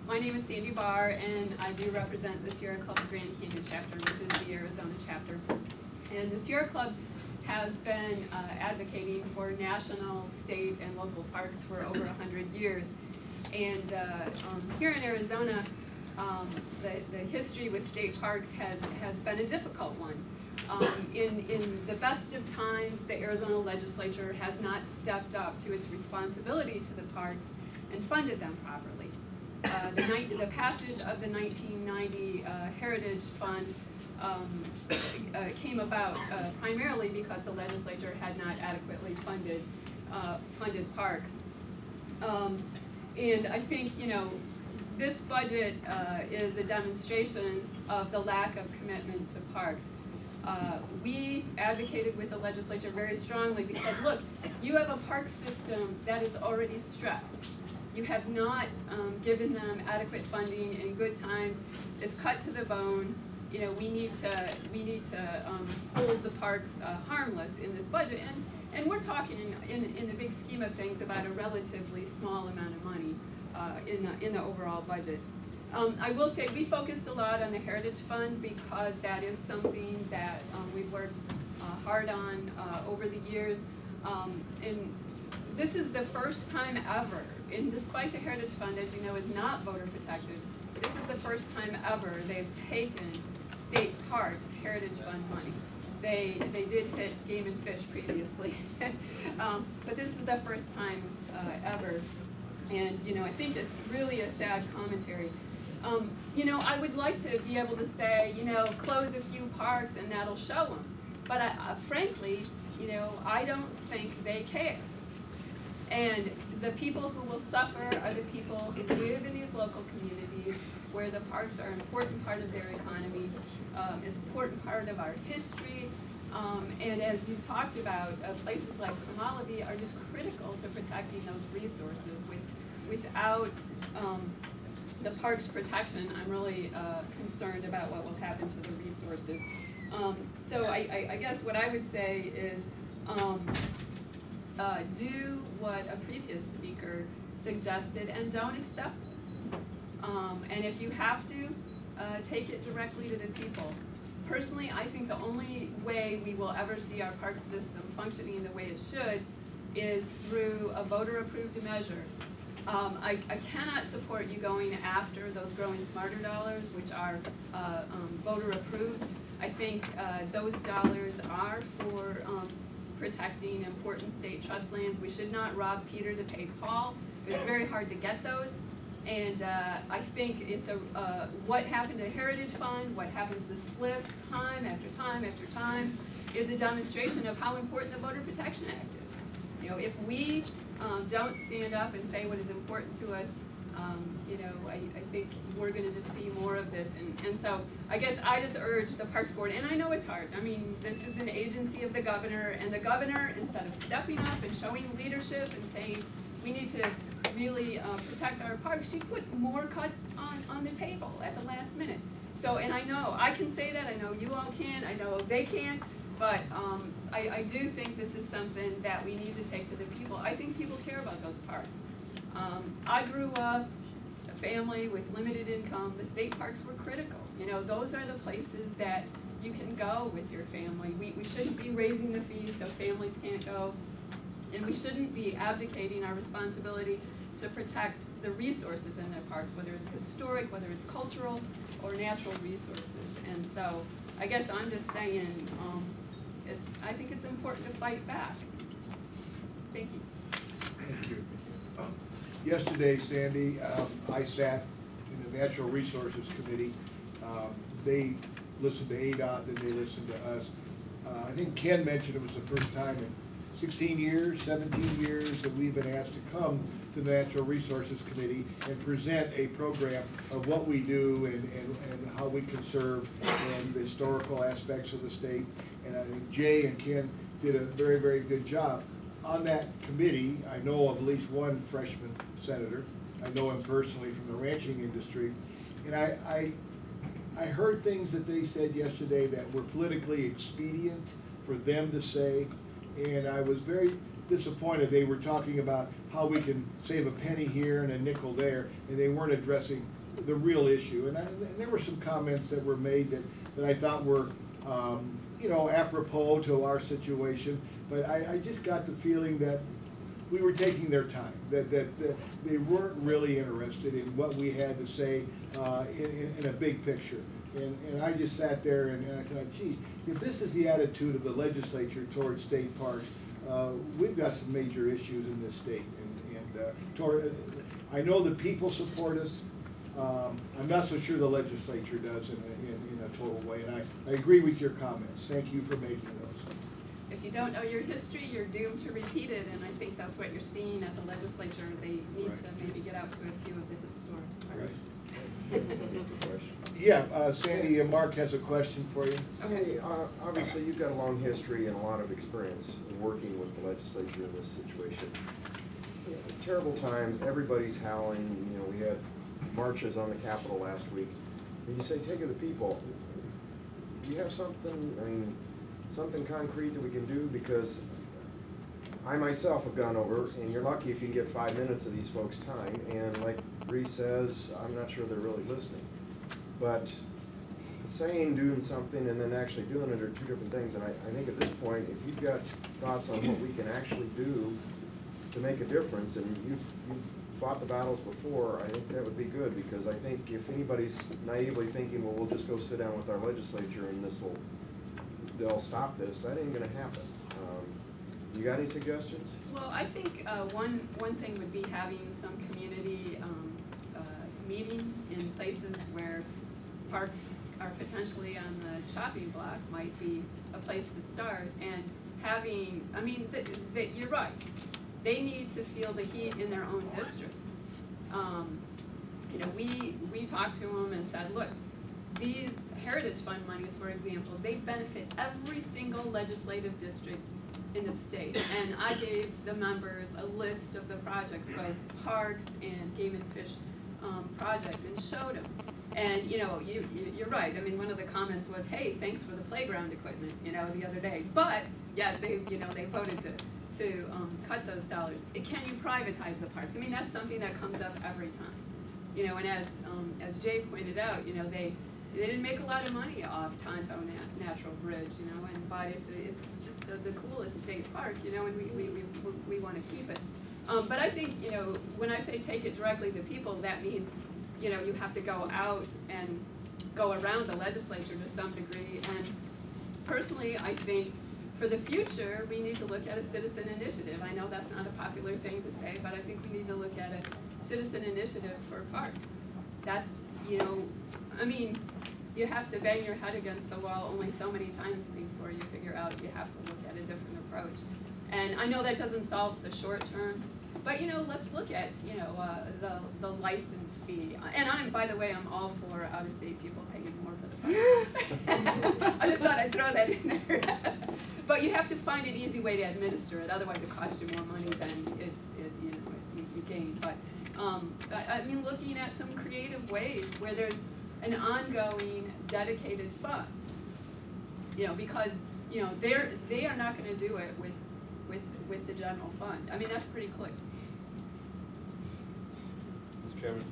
My name is Sandy Barr, and I do represent the Sierra Club Grand Canyon chapter, which is the Arizona chapter. And the Sierra Club has been advocating for national, state, and local parks for over 100 years. And here in Arizona, the history with state parks has been a difficult one. In the best of times, the Arizona legislature has not stepped up to its responsibility to the parks and funded them properly. The passage of the 1990 Heritage Fund came about primarily because the legislature had not adequately funded parks. And I think, this budget is a demonstration of the lack of commitment to parks. We advocated with the legislature very strongly. We said, look, you have a park system that is already stressed. You have not given them adequate funding in good times. It's cut to the bone. We need to hold the parks harmless in this budget. And we're talking in the big scheme of things about a relatively small amount of money in the overall budget. I will say we focused a lot on the Heritage Fund because that is something that we've worked hard on over the years. And this is the first time ever, and despite the Heritage Fund, as you know, is not voter protected, this is the first time ever they've taken state parks Heritage Fund money. They did hit Game and Fish previously, but this is the first time ever. And I think it's really a sad commentary. I would like to be able to say, close a few parks and that'll show them. But frankly, I don't think they care. And the people who will suffer are the people who live in these local communities where the parks are an important part of their economy, is an important part of our history. And as you talked about, places like Kamalavi are just critical to protecting those resources. Without the parks protection, I'm really concerned about what will happen to the resources. So I guess what I would say is do what a previous speaker suggested and don't accept this. And if you have to, take it directly to the people. Personally, I think the only way we will ever see our park system functioning the way it should is through a voter-approved measure. I cannot support you going after those Growing Smarter dollars, which are voter-approved. I think those dollars are for protecting important state trust lands. We should not rob Peter to pay Paul. It was very hard to get those. And I think it's what happened to the Heritage Fund, what happens to SLIF time after time after time, is a demonstration of how important the Voter Protection Act is. If we don't stand up and say what is important to us, I think we're going to just see more of this. And so I guess I just urge the Parks Board, and I know it's hard. I mean, this is an agency of the governor, and the governor, instead of stepping up and showing leadership and saying we need to really protect our parks, she put more cuts on the table at the last minute. So, and I know I can say that, I know you all can, I know they can, but I do think this is something that we need to take to the people. I think people care about those parks. I grew up a family with limited income. The state parks were critical. Those are the places that you can go with your family. We shouldn't be raising the fees so families can't go. And we shouldn't be abdicating our responsibility to protect the resources in the parks, whether it's historic, whether it's cultural, or natural resources. And so I guess I'm just saying, I think it's important to fight back. Thank you. Thank you. Yesterday, Sandy, I sat in the Natural Resources Committee. They listened to ADOT, then they listened to us. I think Ken mentioned it was the first time in 16 years, 17 years that we've been asked to come to the Natural Resources Committee and present a program of what we do and how we conserve and the historical aspects of the state. And I think Jay and Ken did a very, very good job. On that committee, I know of at least one freshman senator. I know him personally from the ranching industry. And I heard things that they said yesterday that were politically expedient for them to say. And I was very disappointed. They were talking about how we can save a penny here and a nickel there, and they weren't addressing the real issue. And there were some comments that were made that I thought were, you know, apropos to our situation, but I just got the feeling that we were taking their time, that they weren't really interested in what we had to say in a big picture. And I just sat there and I thought, geez, if this is the attitude of the legislature towards state parks, we've got some major issues in this state. I know the people support us. I'm not so sure the legislature does in a total way, and I agree with your comments. Thank you for making those. If you don't know your history, you're doomed to repeat it, and I think that's what you're seeing at the legislature. They need to maybe get out to a few of the historic parks. Yeah, Sandy, Mark has a question for you. Sandy, obviously you've got a long history and a lot of experience in working with the legislature in this situation. You know, terrible times, everybody's howling. You know, we had marches on the Capitol last week. And you say, take it to the people. Do you have something, I mean, something concrete that we can do? Because I myself have gone over, and you're lucky if you can get 5 minutes of these folks' time, and like Reese says, I'm not sure they're really listening. But saying doing something and then actually doing it are two different things, and I think at this point, if you've got thoughts on what we can actually do to make a difference, and you've fought the battles before, I think that would be good, because I think if anybody's naively thinking, well, we'll just go sit down with our legislature and they'll stop this, that ain't gonna happen. You got any suggestions? Well, I think one thing would be having some community meetings in places where parks are potentially on the chopping block might be a place to start, and having, I mean, you're right, they need to feel the heat in their own districts. You know, we talked to them and said, look, these Heritage Fund monies, for example, they benefit every single legislative district in the state. And I gave the members a list of the projects, both parks and game and fish projects, and showed them. And you know, you're right. I mean, one of the comments was, "Hey, thanks for the playground equipment," you know, the other day. But yeah, they voted to cut those dollars. Can you privatize the parks? I mean, that's something that comes up every time. You know, and as Jay pointed out, you know, they didn't make a lot of money off Tonto Natural Bridge, you know, but it's just the coolest state park, you know, and we want to keep it. But I think, you know, when I say take it directly to people, that means, you know, you have to go out and go around the legislature to some degree. And personally, I think for the future, we need to look at a citizen initiative. I know that's not a popular thing to say, but I think we need to look at a citizen initiative for parks. That's, you know, I mean, you have to bang your head against the wall only so many times before you figure out you have to look at a different approach. And I know that doesn't solve the short term, but, you know, let's look at, you know, the license fee. And by the way, I'm all for out-of-state people paying more for the park. I just thought I'd throw that in there. But you have to find an easy way to administer it, otherwise it costs you more money than you gain. But I mean, looking at some creative ways where there's an ongoing dedicated fund, you know, because, you know, they are not going to do it with the general fund. I mean, that's pretty clear. Mr. Chairman.